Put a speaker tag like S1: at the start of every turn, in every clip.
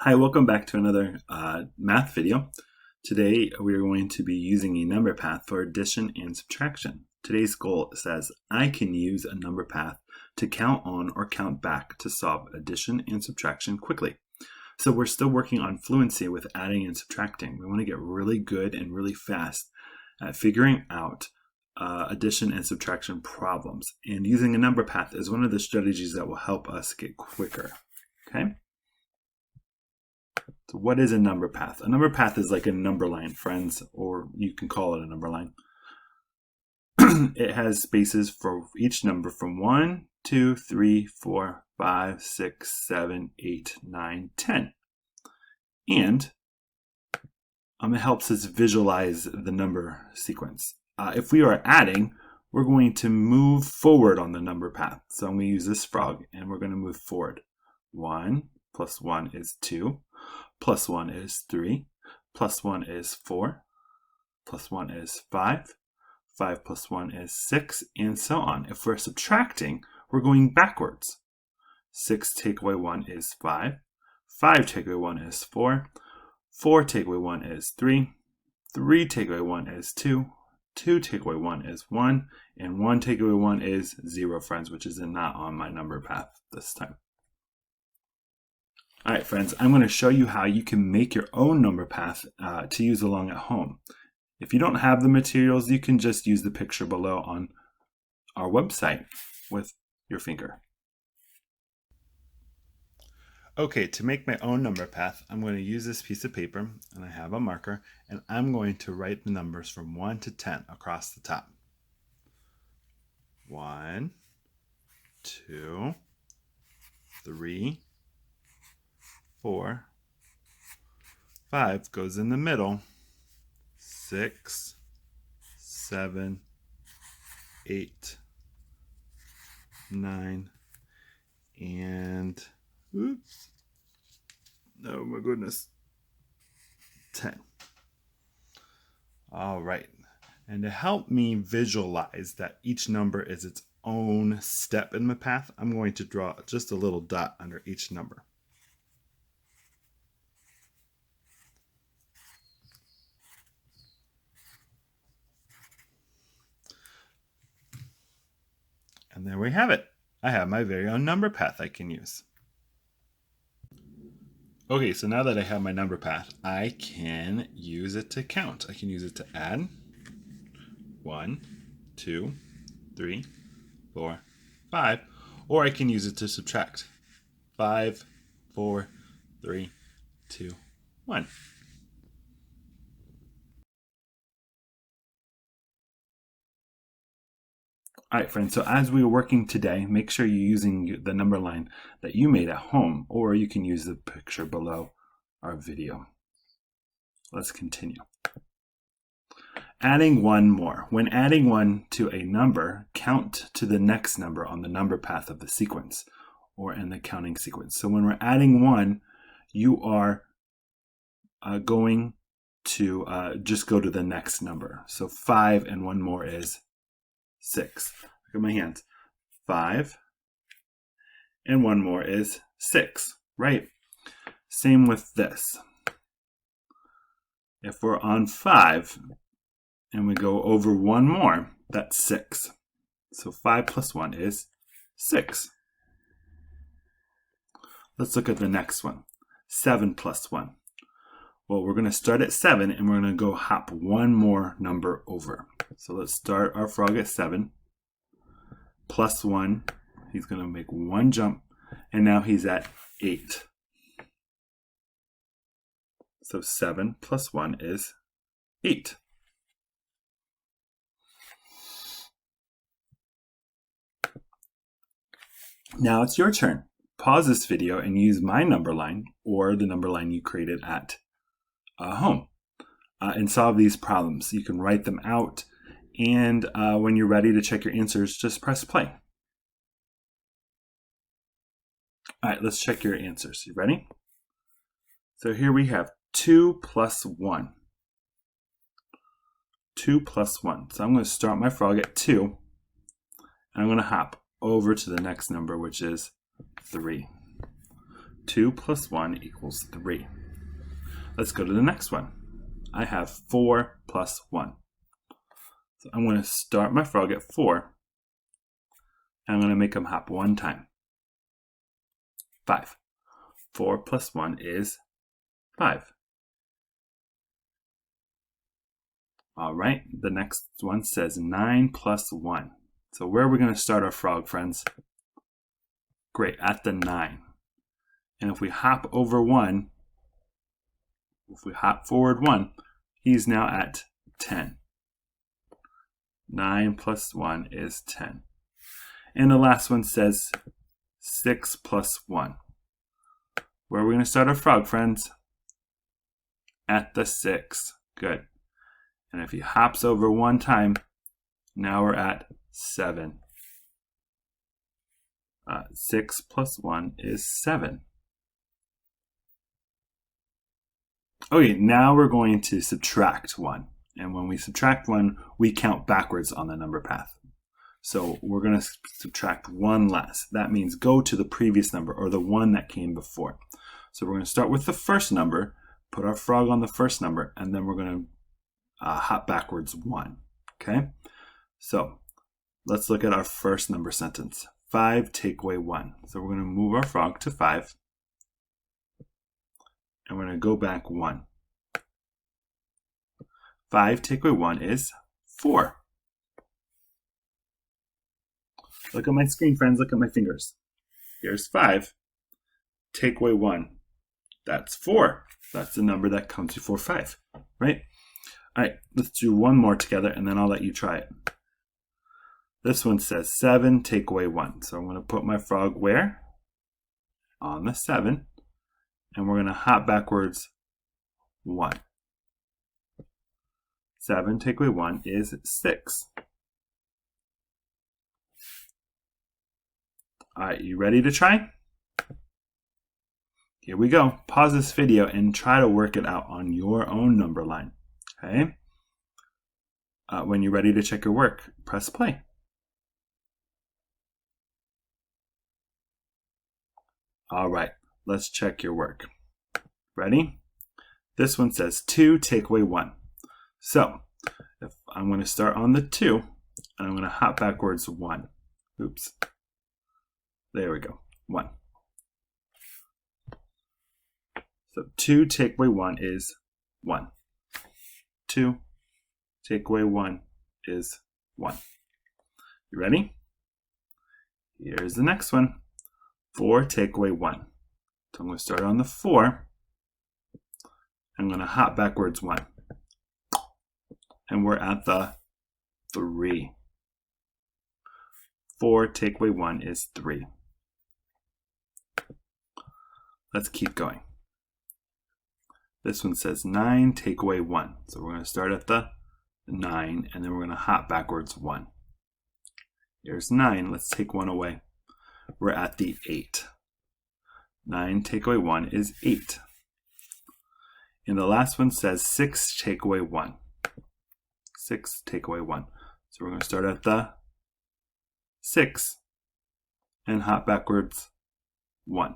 S1: Hi, welcome back to another math video. Today we are going to be using a number path for addition and subtraction. Today's goal says I can use a number path to count on or count back to solve addition and subtraction quickly. So we're still working on fluency with adding and subtracting. We want to get really good and really fast at figuring out addition and subtraction problems. And using a number path is one of the strategies that will help us get quicker. Okay? So what is a number path? A number path is like a number line, friends, or you can call it a number line. It has spaces for each number from 1, 2, 3, 4, 5, 6, 7, 8, 9, 10. And it helps us visualize the number sequence. If we are adding, we're going to move forward on the number path. So I'm going to use this frog and we're going to move forward. 1 plus 1 is 2. Plus 1 is 3, plus 1 is 4, plus 1 is 5, 5 plus 1 is 6, and so on. If we're subtracting, we're going backwards. 6 take away 1 is 5, 5 take away 1 is 4, 4 take away 1 is 3, 3 take away 1 is 2, 2 take away 1 is 1, and 1 take away 1 is 0, friends, which is not on my number path this time. All right, friends, I'm going to show you how you can make your own number path to use along at home. If you don't have the materials, you can just use the picture below on our website with your finger. Okay, to make my own number path, I'm going to use this piece of paper, and I have a marker, and I'm going to write the numbers from 1 to 10 across the top. 1, 2, 3, 4, 5 goes in the middle, 6, 7, 8, 9, and oops, oh my goodness, 10. All right, and to help me visualize that each number is its own step in the path, I'm going to draw just a little dot under each number. And there we have it. I have my very own number path I can use. Okay, so now that I have my number path, I can use it to count. I can use it to add 1, 2, 3, 4, 5, or I can use it to subtract 5, 4, 3, 2, 1. All right, friends, so as we are working today, make sure you're using the number line that you made at home, or you can use the picture below our video. Let's continue. Adding one more. When adding 1 to a number, count to the next number on the number path of the sequence, or in the counting sequence. So when we're adding 1, you are going to just go to the next number. So 5 and 1 more is 6. Look at my hands. 5 and 1 more is 6, right? Same with this. If we're on 5 and we go over 1 more, that's 6. So 5 plus 1 is 6. Let's look at the next one. 7 plus 1. Well, we're going to start at 7 and we're going to go hop 1 more number over. So let's start our frog at 7. Plus 1. He's going to make 1 jump. And now he's at 8. So 7 plus 1 is 8. Now it's your turn. Pause this video and use my number line or the number line you created at home and solve these problems. You can write them out, and when you're ready to check your answers, just press play. All right, let's check your answers. You ready? So here we have 2 plus 1. 2 plus 1. So I'm going to start my frog at 2, and I'm going to hop over to the next number, which is 3. 2 plus 1 equals 3. Let's go to the next one. I have 4 plus 1. So I'm going to start my frog at 4. And I'm going to make them hop one time. 5. 4 plus 1 is 5. All right, the next one says 9 plus 1. So where are we going to start our frog, friends? Great, at the 9. And if we hop over 1, if we hop forward 1, he's now at 10. 9 plus 1 is 10. And the last one says 6 plus 1. Where are we going to start our frog, friends? At the 6. Good. And if he hops over 1 time, now we're at 7. 6 plus 1 is 7. Okay, now we're going to subtract 1. And when we subtract 1, we count backwards on the number path. So we're going to subtract 1 less. That means go to the previous number or the one that came before. So we're going to start with the first number, put our frog on the first number, and then we're going to hop backwards 1. Okay? So let's look at our first number sentence. 5 take away 1. So we're going to move our frog to 5. And we're going to go back 1. 5 take away 1 is 4. Look at my screen, friends. Look at my fingers. Here's 5. Take away 1. That's 4. That's the number that comes before 5, right? All right, let's do one more together, and then I'll let you try it. This one says 7 take away 1. So I'm going to put my frog where? On the 7. And we're going to hop backwards 1. 7 take away 1 is 6. All right, you ready to try? Here we go. Pause this video and try to work it out on your own number line. Okay? When you're ready to check your work, press play. All right, let's check your work. Ready? This one says 2 take away 1. So if I'm going to start on the 2, and I'm going to hop backwards 1. Oops. There we go. 1. So 2 take away 1 is 1. 2 take away 1 is 1. You ready? Here's the next one. 4 take away 1. So I'm going to start on the 4. I'm going to hop backwards 1. And we're at the 3. 4 take away 1 is 3. Let's keep going. This one says 9 take away 1. So we're going to start at the 9, and then we're going to hop backwards 1. Here's 9. Let's take 1 away. We're at the 8. 9 take away 1 is 8. And the last one says 6 take away 1. 6 take away 1. So we're going to start at the 6 and hop backwards 1.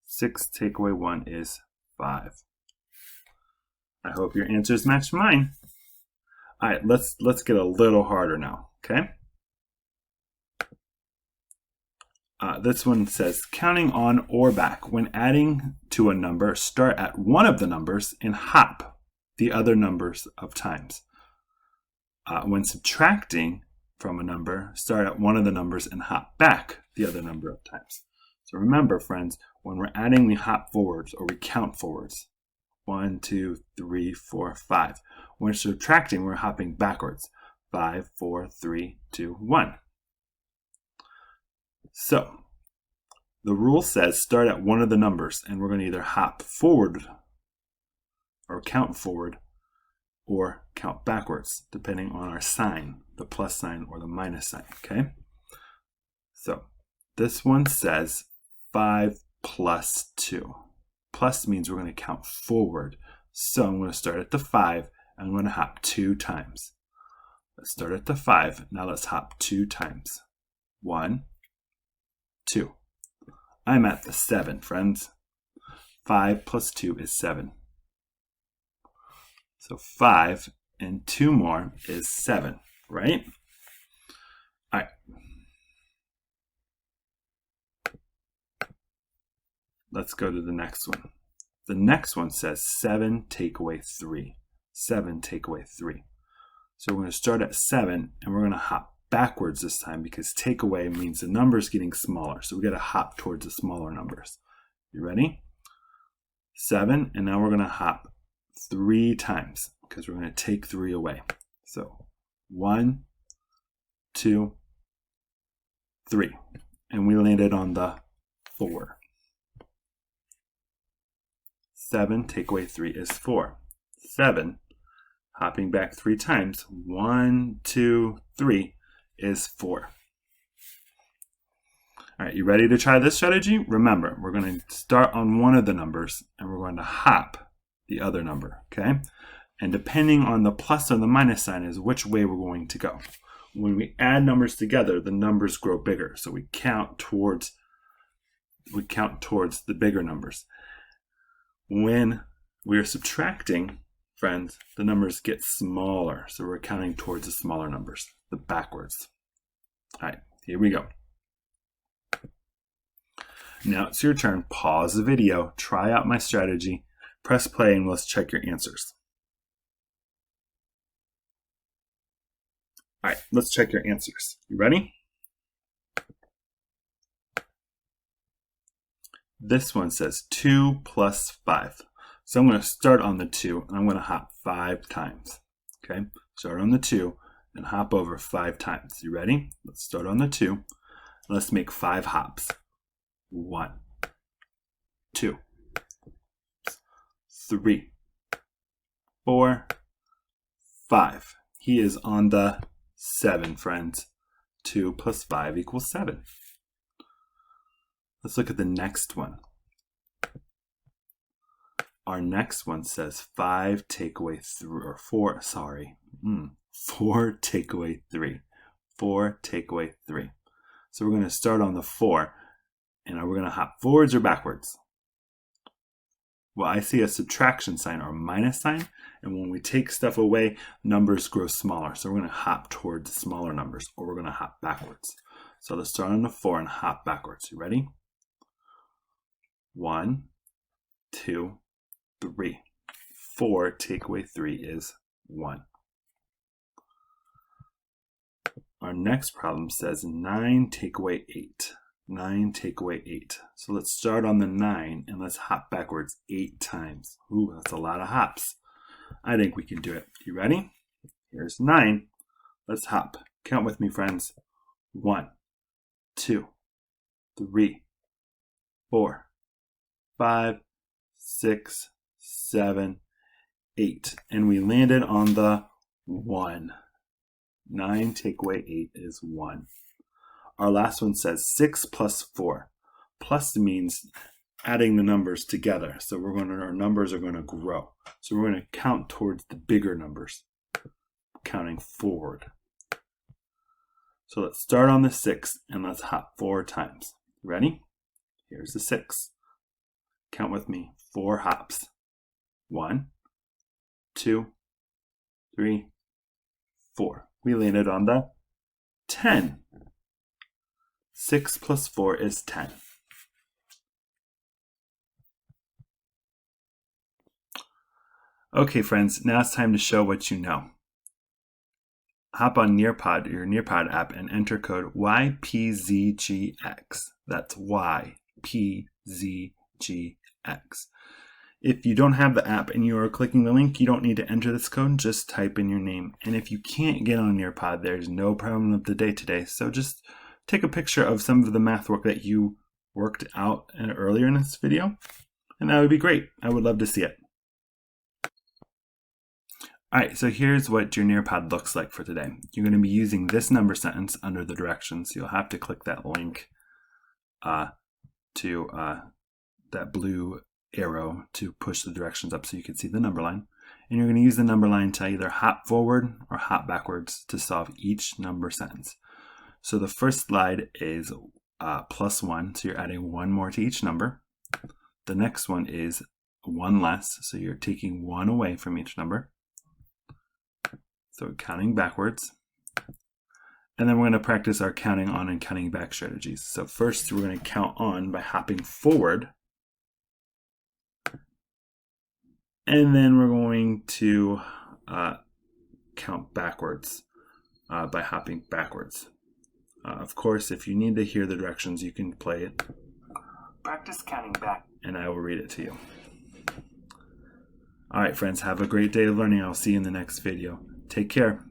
S1: 6 take away 1 is 5. I hope your answers match mine. All right, let's get a little harder now, okay? This one says, counting on or back. When adding to a number, start at one of the numbers and hop the other numbers of times. When subtracting from a number, start at one of the numbers and hop back the other number of times. So remember, friends, when we're adding, we hop forwards or we count forwards. 1, 2, 3, 4, 5. When we're subtracting, we're hopping backwards. 5, 4, 3, 2, 1. So the rule says start at one of the numbers, and we're going to either hop forward or count forward or count backwards, depending on our sign, the plus sign or the minus sign, okay? So this one says 5 plus 2. Plus means we're going to count forward. So I'm going to start at the 5, and I'm going to hop 2 times. Let's start at the 5. Now let's hop 2 times. 1, 2. I'm at the 7, friends. 5 plus 2 is 7. So 5 and 2 more is 7, right? All right. Let's go to the next one. The next one says 7 take away 3. 7 take away 3. So we're going to start at 7 and we're going to hop backwards this time because take away means the number's getting smaller. So we got to hop towards the smaller numbers. You ready? 7, and now we're going to hop 3 times because we're going to take 3 away. So 1, 2, 3. And we landed on the 4. 7 take away 3 is 4. 7, hopping back 3 times, 1, 2, 3 is 4. All right, you ready to try this strategy? Remember, we're going to start on one of the numbers and we're going to hop the other number, okay? And depending on the plus or the minus sign is which way we're going to go. When we add numbers together, the numbers grow bigger. So we count towards the bigger numbers. When we are subtracting, friends, the numbers get smaller. So we're counting towards the smaller numbers, the backwards. All right, here we go. Now it's your turn. Pause the video, try out my strategy, press play, and let's check your answers. All right, let's check your answers. You ready? This one says 2 plus 5. So I'm going to start on the 2, and I'm going to hop 5 times. Okay, start on the 2 and hop over 5 times. You ready? Let's start on the 2. Let's make 5 hops. 1, 2, 3, 4, 5. He is on the 7, friends. 2 plus 5 equals 7. Let's look at the next one. Our next one says 5 take away 3, or 4, sorry. 4 take away 3. 4 take away 3. So we're going to start on the 4. And we're going to hop forwards or backwards. Well, I see a subtraction sign or a minus sign. And when we take stuff away, numbers grow smaller. So we're going to hop towards the smaller numbers, or we're going to hop backwards. So let's start on the 4 and hop backwards. You ready? 1, 2, 3. 4 take away 3 is 1. Our next problem says 9 take away 8. 9 take away 8. So let's start on the 9 and let's hop backwards 8 times. Ooh, that's a lot of hops. I think we can do it. You ready? Here's 9. Let's hop. Count with me, friends. 1, 2, 3, 4, 5, 6, 7, 8. And we landed on the 1. 9 take away 8 is 1. Our last one says 6 plus 4. Plus means adding the numbers together. So our numbers are going to grow. So we're going to count towards the bigger numbers, counting forward. So let's start on the 6 and let's hop 4 times. Ready? Here's the 6. Count with me. 4 hops. 1, 2, 3, 4. We landed on the 10. 6 plus 4 is 10. Okay, friends, now it's time to show what you know. Hop on Nearpod, your Nearpod app, and enter code YPZGX. That's YPZGX. If you don't have the app and you are clicking the link, you don't need to enter this code. Just type in your name. And if you can't get on Nearpod, there's no problem of the day today. So just take a picture of some of the math work that you worked out earlier in this video, and that would be great. I would love to see it. All right, so here's what your Nearpod looks like for today. You're going to be using this number sentence under the directions. You'll have to click that link to that blue arrow to push the directions up so you can see the number line. And you're going to use the number line to either hop forward or hop backwards to solve each number sentence. So the first slide is plus 1, so you're adding 1 more to each number. The next one is 1 less, so you're taking 1 away from each number. So counting backwards. And then we're going to practice our counting on and counting back strategies. So first we're going to count on by hopping forward. And then we're going to count backwards by hopping backwards. Of course, if you need to hear the directions, you can play it. Practice counting back, and I will read it to you. All right, friends, have a great day of learning. I'll see you in the next video. Take care.